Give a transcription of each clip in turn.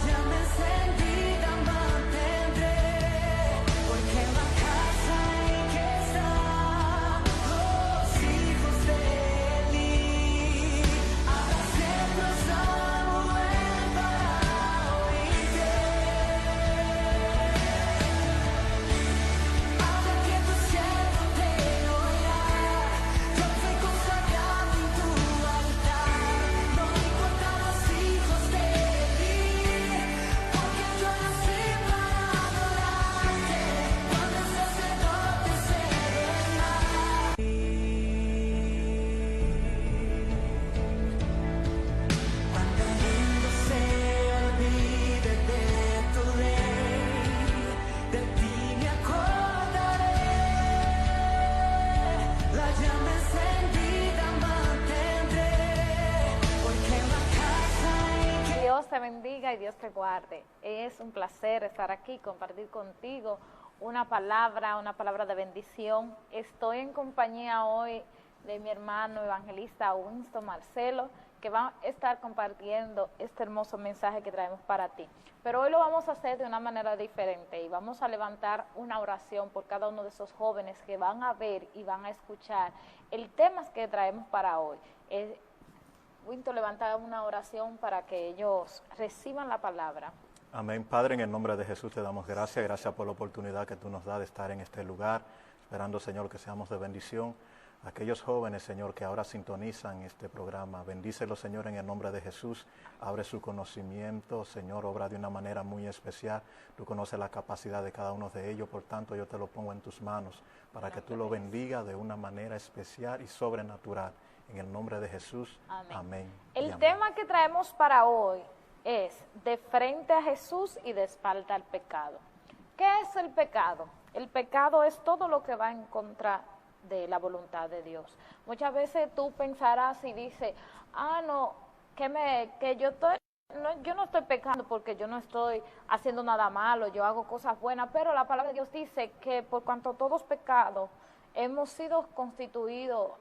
llama encendida mantendré, porque en la casa en que están los hijos de Eli, habrá siempre Samuel para oírte. Ahora que tu siervo te oirá, yo soy consagrado en tu altar. No me importan los hijos de Eli, porque yo nací para adorarte. Cuando el sacerdote será cuando el mundo se olvide de tu ley, de ti me acordaré. La llama encendida mantendré, porque en la casa en que Dios te bendiga y Dios te guarde. Es un placer estar aquí, compartir contigo una palabra de bendición. Estoy en compañía hoy de mi hermano evangelista Winston Marcelo, que va a estar compartiendo este hermoso mensaje que traemos para ti. Pero hoy lo vamos a hacer de una manera diferente y vamos a levantar una oración por cada uno de esos jóvenes que van a ver y van a escuchar el tema que traemos para hoy. Winston, levanta una oración para que ellos reciban la palabra. Amén. Padre, en el nombre de Jesús te damos gracias. Gracias por la oportunidad que tú nos das de estar en este lugar, esperando, Señor, que seamos de bendición. Aquellos jóvenes, Señor, que ahora sintonizan este programa, bendícelos, Señor, en el nombre de Jesús. Abre su conocimiento, Señor, obra de una manera muy especial. Tú conoces la capacidad de cada uno de ellos, por tanto, yo te lo pongo en tus manos para que tú lo bendigas de una manera especial y sobrenatural. En el nombre de Jesús, Amén. amén. El y amén. tema que traemos para hoy es de frente a Jesús y de espalda al pecado. ¿Qué es el pecado? El pecado es todo lo que va en contra de la voluntad de Dios. Muchas veces tú pensarás y dices, no, que yo no estoy pecando porque yo no estoy haciendo nada malo, yo hago cosas buenas, pero la palabra de Dios dice que por cuanto todos pecados hemos sido constituidos,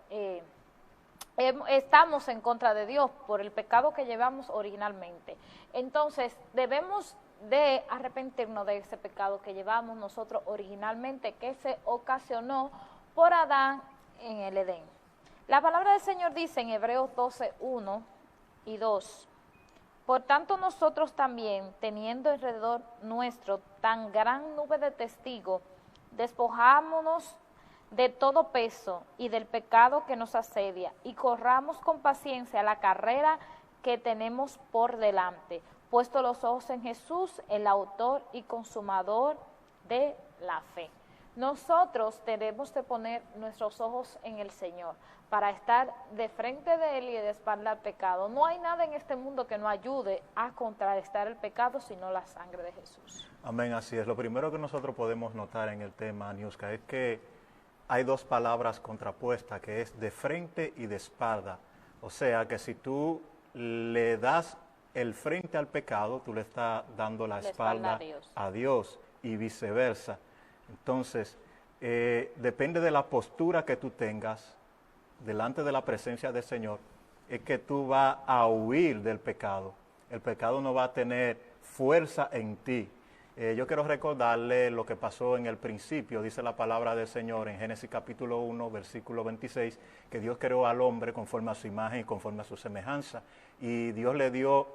estamos en contra de Dios por el pecado que llevamos originalmente. Entonces debemos de arrepentirnos de ese pecado que llevamos nosotros originalmente, que se ocasionó por Adán en el Edén. La palabra del Señor dice en Hebreos 12, 1 y 2, por tanto nosotros también, teniendo alrededor nuestro tan gran nube de testigos, despojámonos de todo peso y del pecado que nos asedia, y corramos con paciencia la carrera que tenemos por delante, puesto los ojos en Jesús, el autor y consumador de la fe. Nosotros tenemos que poner nuestros ojos en el Señor para estar de frente de Él y de espalda al pecado. No hay nada en este mundo que nos ayude a contrarrestar el pecado, sino la sangre de Jesús. Amén, así es. Lo primero que nosotros podemos notar en el tema, Niuska, es que hay dos palabras contrapuestas, que es de frente y de espalda. O sea, que si tú le das el frente al pecado, tú le estás dando la espalda a Dios y viceversa. Entonces, depende de la postura que tú tengas delante de la presencia del Señor, es que tú vas a huir del pecado. El pecado no va a tener fuerza en ti. Yo quiero recordarle lo que pasó en el principio, dice la palabra del Señor en Génesis capítulo 1, versículo 26, que Dios creó al hombre conforme a su imagen y conforme a su semejanza. Y Dios le dio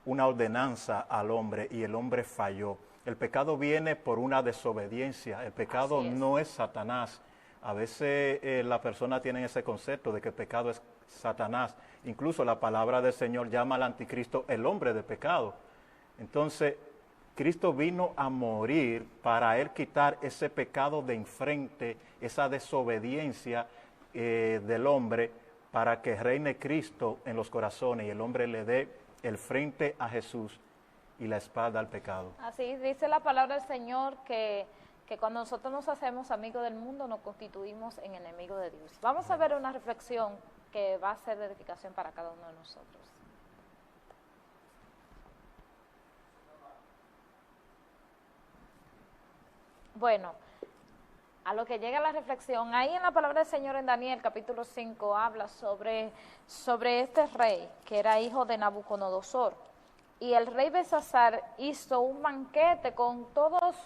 una ordenanza al hombre y el hombre falló. El pecado viene por una desobediencia. El pecado no es Satanás. A veces la persona tiene ese concepto de que el pecado es Satanás. Incluso la palabra del Señor llama al anticristo el hombre de pecado. Entonces, Cristo vino a morir para Él quitar ese pecado de enfrente, esa desobediencia del hombre, para que reine Cristo en los corazones y el hombre le dé el frente a Jesús y la espalda al pecado. Así dice la palabra del Señor que cuando nosotros nos hacemos amigos del mundo nos constituimos en enemigos de Dios. Vamos a ver una reflexión que va a ser de edificación para cada uno de nosotros. Bueno, a lo que llega la reflexión, ahí en la palabra del Señor en Daniel capítulo 5 habla sobre este rey que era hijo de Nabucodonosor. y el rey Belsasar hizo un banquete con todos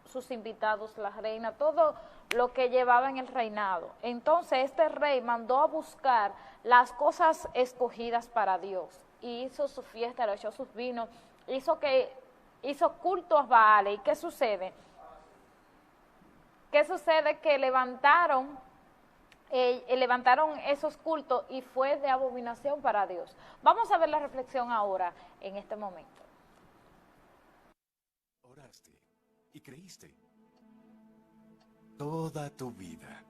sus invitados, la reina, todo lo que llevaba en el reinado. Entonces este rey mandó a buscar las cosas escogidas para Dios, y hizo su fiesta, le echó sus vinos, hizo culto a Baal. ¿Y qué sucede? ¿Qué sucede? Que levantaron esos cultos y fue de abominación para Dios. Vamos a ver la reflexión ahora, en este momento. Oraste y creíste toda tu vida.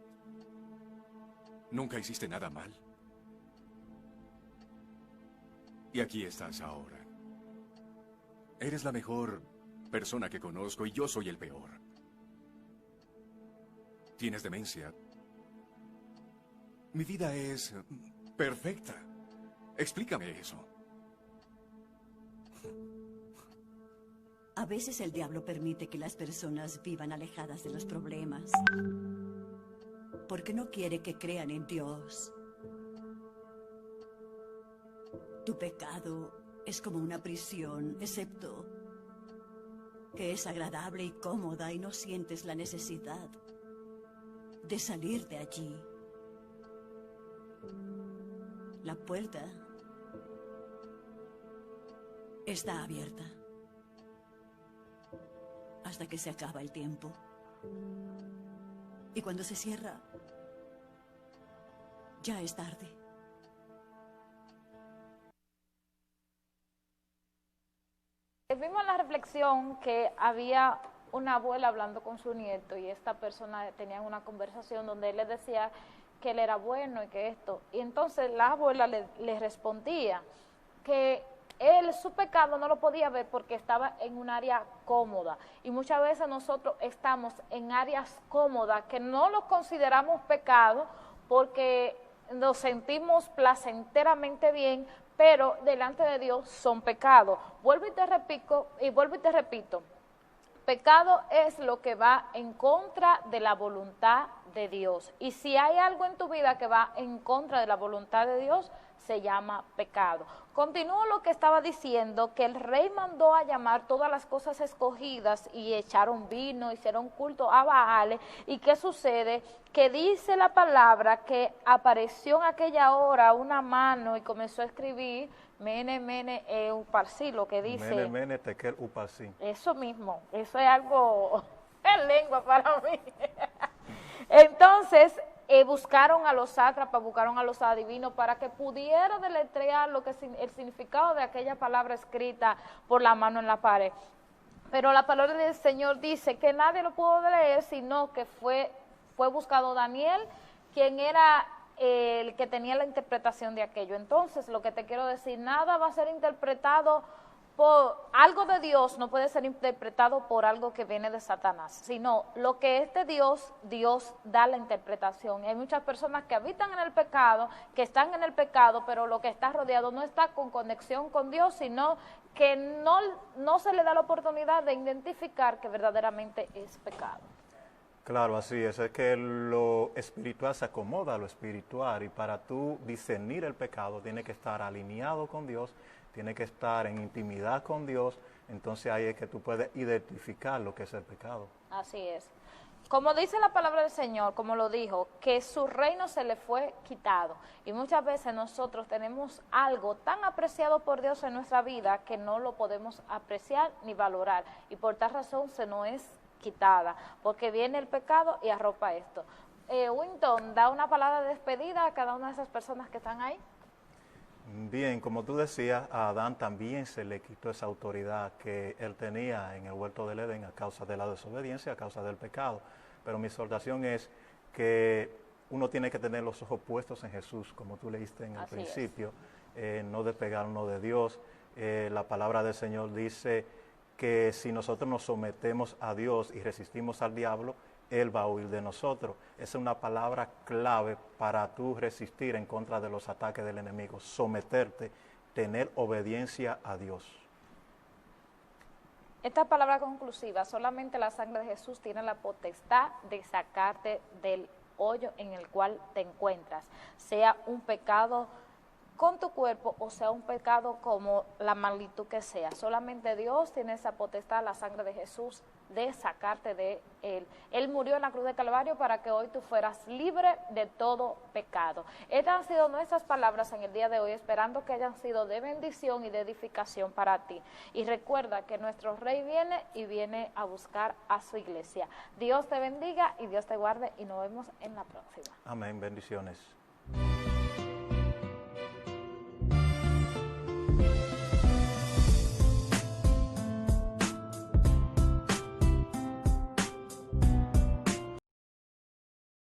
Nunca hiciste nada mal. Y aquí estás ahora. Eres la mejor persona que conozco y yo soy el peor. Tienes demencia. Mi vida es perfecta. Explícame eso. A veces el diablo permite que las personas vivan alejadas de los problemas, porque no quiere que crean en Dios. Tu pecado es como una prisión, excepto que es agradable y cómoda y no sientes la necesidad de salir de allí. La puerta está abierta hasta que se acaba el tiempo. Y cuando se cierra, ya es tarde. Vimos la reflexión que había una abuela hablando con su nieto, y esta persona tenía una conversación donde él le decía que él era bueno y que esto, y entonces la abuela le respondía que él su pecado no lo podía ver porque estaba en un área cómoda, y muchas veces nosotros estamos en áreas cómodas que no lo consideramos pecado porque nos sentimos placenteramente bien, pero delante de Dios son pecados. Vuelvo y te repito, pecado es lo que va en contra de la voluntad de Dios. Y si hay algo en tu vida que va en contra de la voluntad de Dios, se llama pecado. Continúo lo que estaba diciendo, que el rey mandó a llamar todas las cosas escogidas y echaron vino, hicieron culto a Baal. ¿Y qué sucede? Que dice la palabra que apareció en aquella hora una mano y comenzó a escribir Mene, Mene, Uparsi, lo que dice. Mene, Mene, Tekel, Uparsi. Eso mismo, eso es algo, es lengua para mí. Entonces, buscaron a los sátrapas, buscaron a los adivinos para que pudiera deletrear el significado de aquella palabra escrita por la mano en la pared. Pero la palabra del Señor dice que nadie lo pudo leer, sino que fue buscado Daniel, quien era el que tenía la interpretación de aquello. Entonces, lo que te quiero decir, nada va a ser interpretado por algo de Dios, no puede ser interpretado por algo que viene de Satanás, sino lo que es de Dios, Dios da la interpretación. Y hay muchas personas que habitan en el pecado, que están en el pecado, pero lo que está rodeado no está con conexión con Dios, sino que no se le da la oportunidad de identificar que verdaderamente es pecado. Claro, así es que lo espiritual se acomoda a lo espiritual, y para tú discernir el pecado tiene que estar alineado con Dios, tiene que estar en intimidad con Dios. Entonces ahí es que tú puedes identificar lo que es el pecado. Así es. Como dice la palabra del Señor, como lo dijo, que su reino se le fue quitado. Y muchas veces nosotros tenemos algo tan apreciado por Dios en nuestra vida que no lo podemos apreciar ni valorar. Y por tal razón se nos es quitada, porque viene el pecado y arropa esto. Winton, da una palabra de despedida a cada una de esas personas que están ahí. Bien, como tú decías, a Adán también se le quitó esa autoridad que él tenía en el huerto del Edén a causa de la desobediencia, a causa del pecado. Pero mi exhortación es que uno tiene que tener los ojos puestos en Jesús, como tú leíste en el principio, no despegarnos de Dios. La palabra del Señor dice que si nosotros nos sometemos a Dios y resistimos al diablo, Él va a huir de nosotros. Esa es una palabra clave para tú resistir en contra de los ataques del enemigo. Someterte, tener obediencia a Dios. Esta palabra conclusiva, solamente la sangre de Jesús tiene la potestad de sacarte del hoyo en el cual te encuentras, sea un pecado con tu cuerpo, o sea, un pecado como la magnitud que sea. Solamente Dios tiene esa potestad, la sangre de Jesús, de sacarte de él. Él murió en la cruz de Calvario para que hoy tú fueras libre de todo pecado. Estas han sido nuestras palabras en el día de hoy, esperando que hayan sido de bendición y de edificación para ti. Y recuerda que nuestro Rey viene y viene a buscar a su iglesia. Dios te bendiga y Dios te guarde y nos vemos en la próxima. Amén, bendiciones.